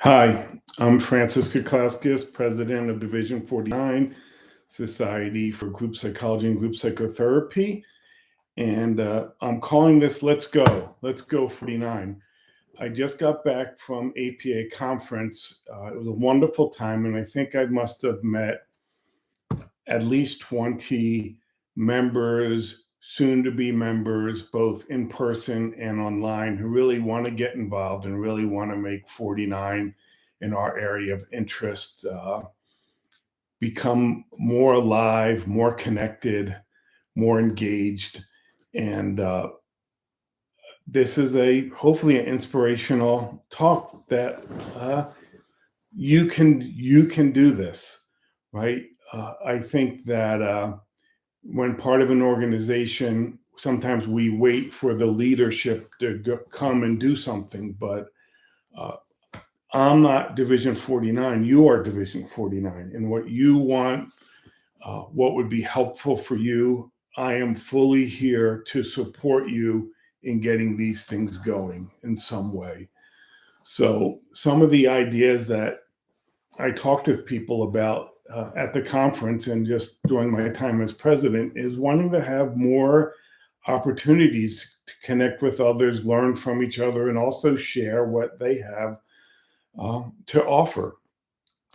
Hi, I'm Francis Kukauskis, president of Division 49, Society for Group Psychology and Group Psychotherapy. And I'm calling this Let's Go 49. I just got back from APA conference. It was a wonderful time, and I think I must have met at least 20 members, soon to be members, both in person and online, who really want to get involved and really want to make 49 in our area of interest become more alive, more connected, more engaged. And this is hopefully an inspirational talk that you can do this, right? I think that when part of an organization, sometimes we wait for the leadership to come and do something, but uh, I'm not Division 49. You are Division 49. And what you want, what would be helpful for you, I am fully here to support you in getting these things going in some way. So, some of the ideas that I talked with people about at the conference and just during my time as president is wanting to have more opportunities to connect with others, learn from each other, and also share what they have to offer.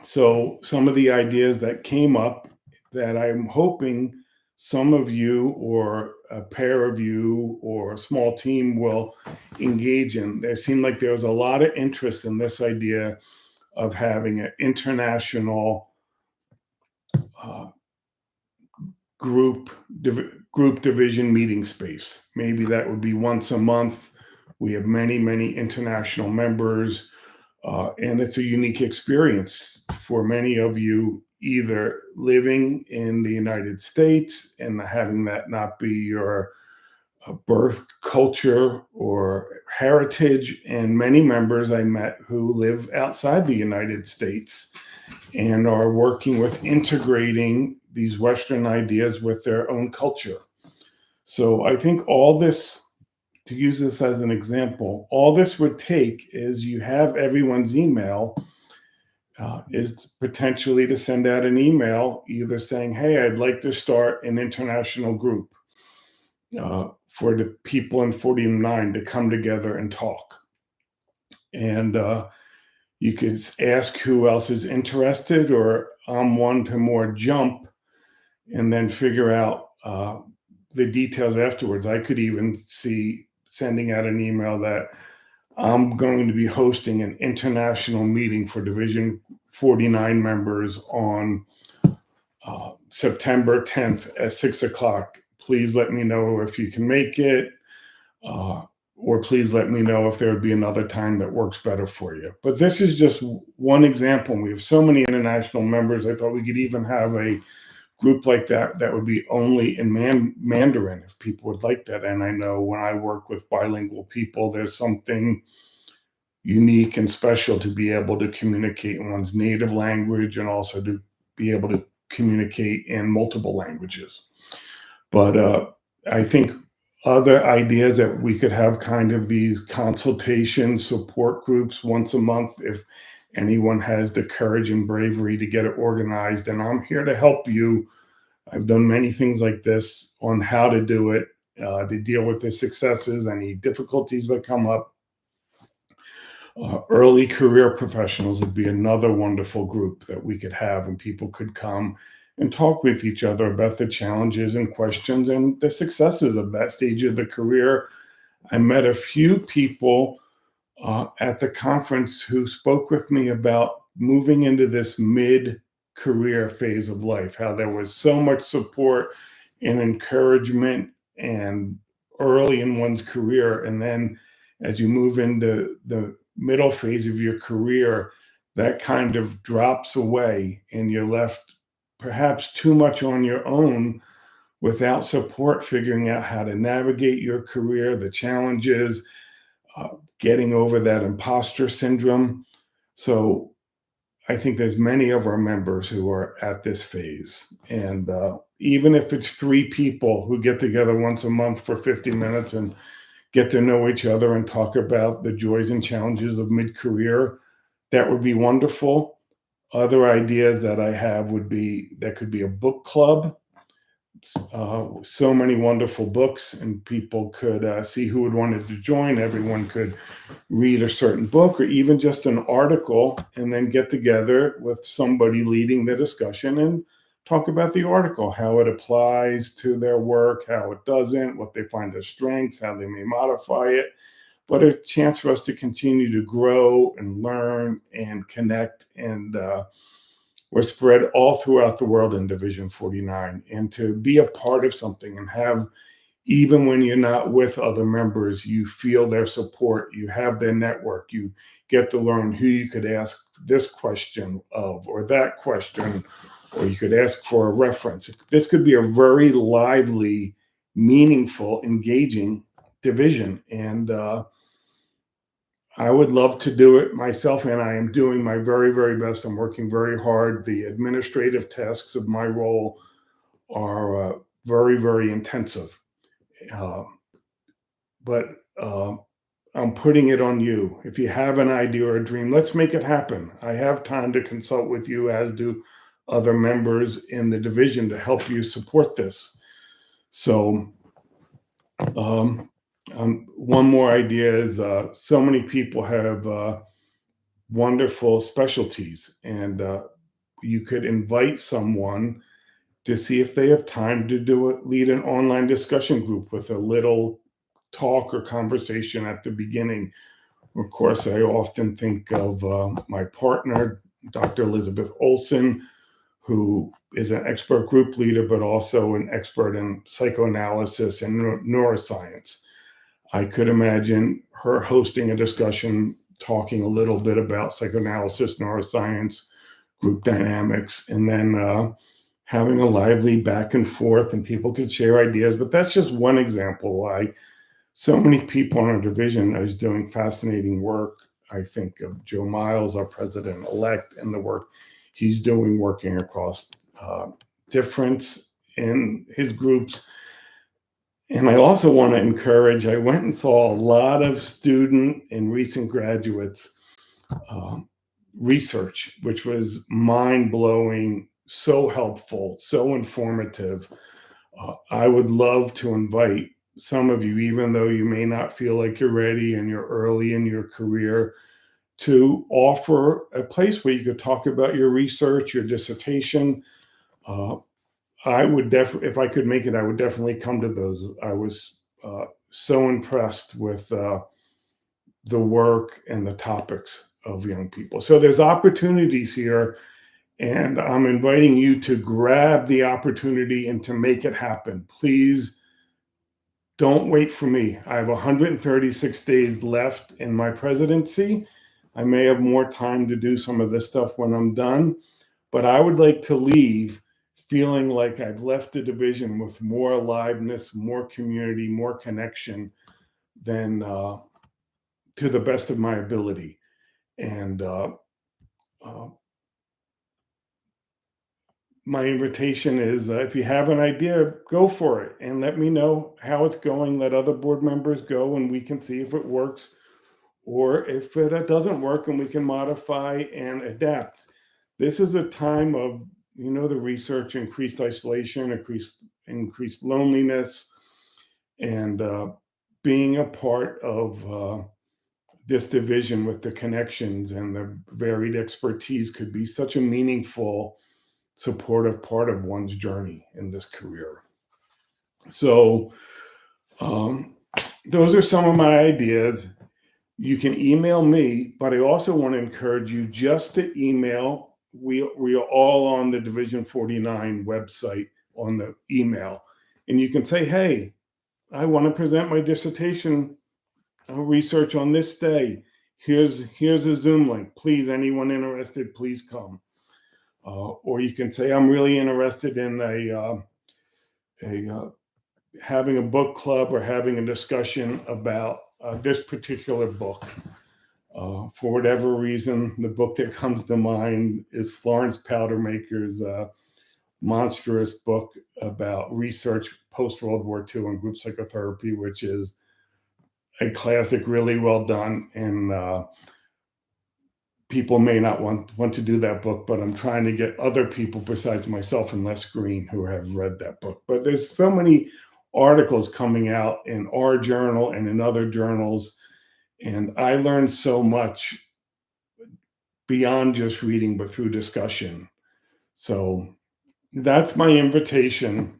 So, some of the ideas that came up that I'm hoping some of you or a pair of you or a small team will engage in. There seemed like there was a lot of interest in this idea of having an international uh, group group division meeting space. Maybe that would be once a month. We have many international members, and it's a unique experience for many of you, either living in the United States and having that not be your birth culture or heritage, and many members I met who live outside the United States and are working with integrating these Western ideas with their own culture. So I think all this, to use this as an example, all this would take is you have everyone's email, is potentially to send out an email either saying, hey, I'd like to start an international group for the people in 49 to come together and talk. And you could ask who else is interested, or I'm one to more jump and then figure out the details afterwards. I could even see sending out an email that I'm going to be hosting an international meeting for Division 49 members on September 10th at 6 o'clock. Please let me know if you can make it, or please let me know if there would be another time that works better for you. But this is just one example. We have so many international members. I thought we could even have a group like that would be only in Mandarin if people would like that. And I know when I work with bilingual people, there's something unique and special to be able to communicate in one's native language and also to be able to communicate in multiple languages. But I think other ideas that we could have kind of these consultation support groups once a month if anyone has the courage and bravery to get it organized. And I'm here to help you. I've done many things like this on how to do it, to deal with the successes, any difficulties that come up. Early career professionals would be another wonderful group that we could have, and people could come and talk with each other about the challenges and questions and the successes of that stage of the career. I met a few people at the conference who spoke with me about moving into this mid-career phase of life, how there was so much support and encouragement and early in one's career. And then as you move into the middle phase of your career, that kind of drops away and you're left perhaps too much on your own without support, figuring out how to navigate your career, the challenges, uh, getting over that imposter syndrome. So I think there's many of our members who are at this phase. And even if it's three people who get together once a month for 50 minutes and get to know each other and talk about the joys and challenges of mid-career, that would be wonderful. Other ideas that I have would be that could be a book club. So many wonderful books, and people could see who would wanted to join. Everyone could read a certain book or even just an article, and then get together with somebody leading the discussion and talk about the article, how it applies to their work, how it doesn't, what they find as strengths, how they may modify it. But a chance for us to continue to grow and learn and connect, and we're spread all throughout the world in Division 49, and to be a part of something and have, even when you're not with other members, you feel their support, you have their network, you get to learn who you could ask this question of or that question, or you could ask for a reference. This could be a very lively, meaningful, engaging division. And I would love to do it myself, and I am doing my very, very best. I'm working very hard. The administrative tasks of my role are very, very intensive. Uh, but I'm putting it on you. If you have an idea or a dream, let's make it happen. I have time to consult with you, as do other members in the division, to help you support this. So, one more idea is so many people have wonderful specialties, and you could invite someone to see if they have time to lead an online discussion group with a little talk or conversation at the beginning. Of course, I often think of my partner, Dr. Elizabeth Olson, who is an expert group leader, but also an expert in psychoanalysis and neuroscience. I could imagine her hosting a discussion, talking a little bit about psychoanalysis, neuroscience, group dynamics, and then having a lively back and forth, and people could share ideas. But that's just one example why so many people in our division is doing fascinating work. I think of Joe Miles, our president-elect, and the work he's doing working across difference in his groups. And I also want to encourage, I went and saw a lot of student and recent graduates research, which was mind-blowing, so helpful, so informative. I would love to invite some of you, even though you may not feel like you're ready and you're early in your career, to offer a place where you could talk about your research, your dissertation. I would definitely, if I could make it, I would definitely come to those. I was so impressed with the work and the topics of young people. So there's opportunities here, and I'm inviting you to grab the opportunity and to make it happen. Please don't wait for me. I have 136 days left in my presidency. I may have more time to do some of this stuff when I'm done, but I would like to leave feeling like I've left the division with more aliveness, more community, more connection than to the best of my ability. And uh, my invitation is if you have an idea, go for it and let me know how it's going. Let other board members go, and we can see if it works, or if it doesn't work, and we can modify and adapt. This is a time of, the research, increased isolation, increased loneliness, and being a part of this division with the connections and the varied expertise could be such a meaningful, supportive part of one's journey in this career. So, those are some of my ideas. You can email me, but I also want to encourage you just to email. We are all on the Division 49 website on the email, and you can say, "Hey, I want to present my dissertation research on this day. Here's a Zoom link. Please, anyone interested, please come." Or you can say, "I'm really interested in having a book club or having a discussion about this particular book." For whatever reason, the book that comes to mind is Florence Powdermaker's monstrous book about research post-World War II and group psychotherapy, which is a classic, really well done. And people may not want to do that book, but I'm trying to get other people besides myself and Les Green who have read that book. But there's so many articles coming out in our journal and in other journals, and I learned so much beyond just reading, but through discussion. So that's my invitation.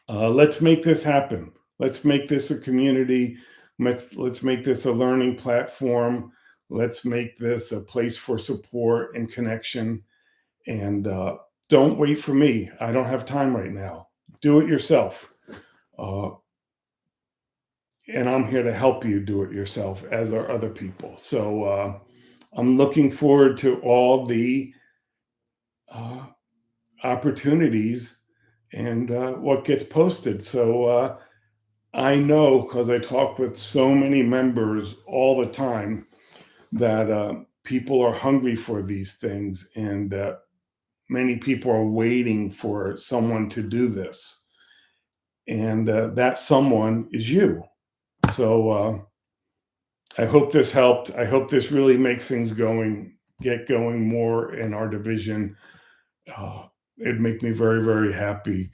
Let's make this happen. Let's make this a community. Let's make this a learning platform. Let's make this a place for support and connection. And don't wait for me. I don't have time right now. Do it yourself. Uh, and I'm here to help you do it yourself, as are other people. So I'm looking forward to all the uh, opportunities and what gets posted. So I know, because I talk with so many members all the time, that people are hungry for these things, and many people are waiting for someone to do this. And that someone is you. So I hope this helped. I hope this really makes things get going more in our division. It'd make me very, very happy.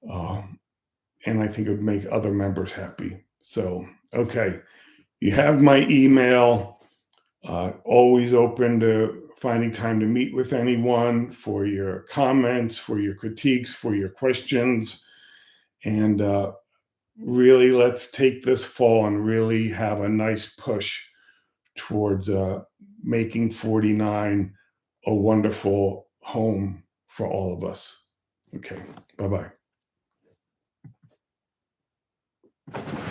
And I think it would make other members happy. So, okay. You have my email. Always open to finding time to meet with anyone for your comments, for your critiques, for your questions. And really, let's take this fall and really have a nice push towards making 49 a wonderful home for all of us. Okay. Bye bye.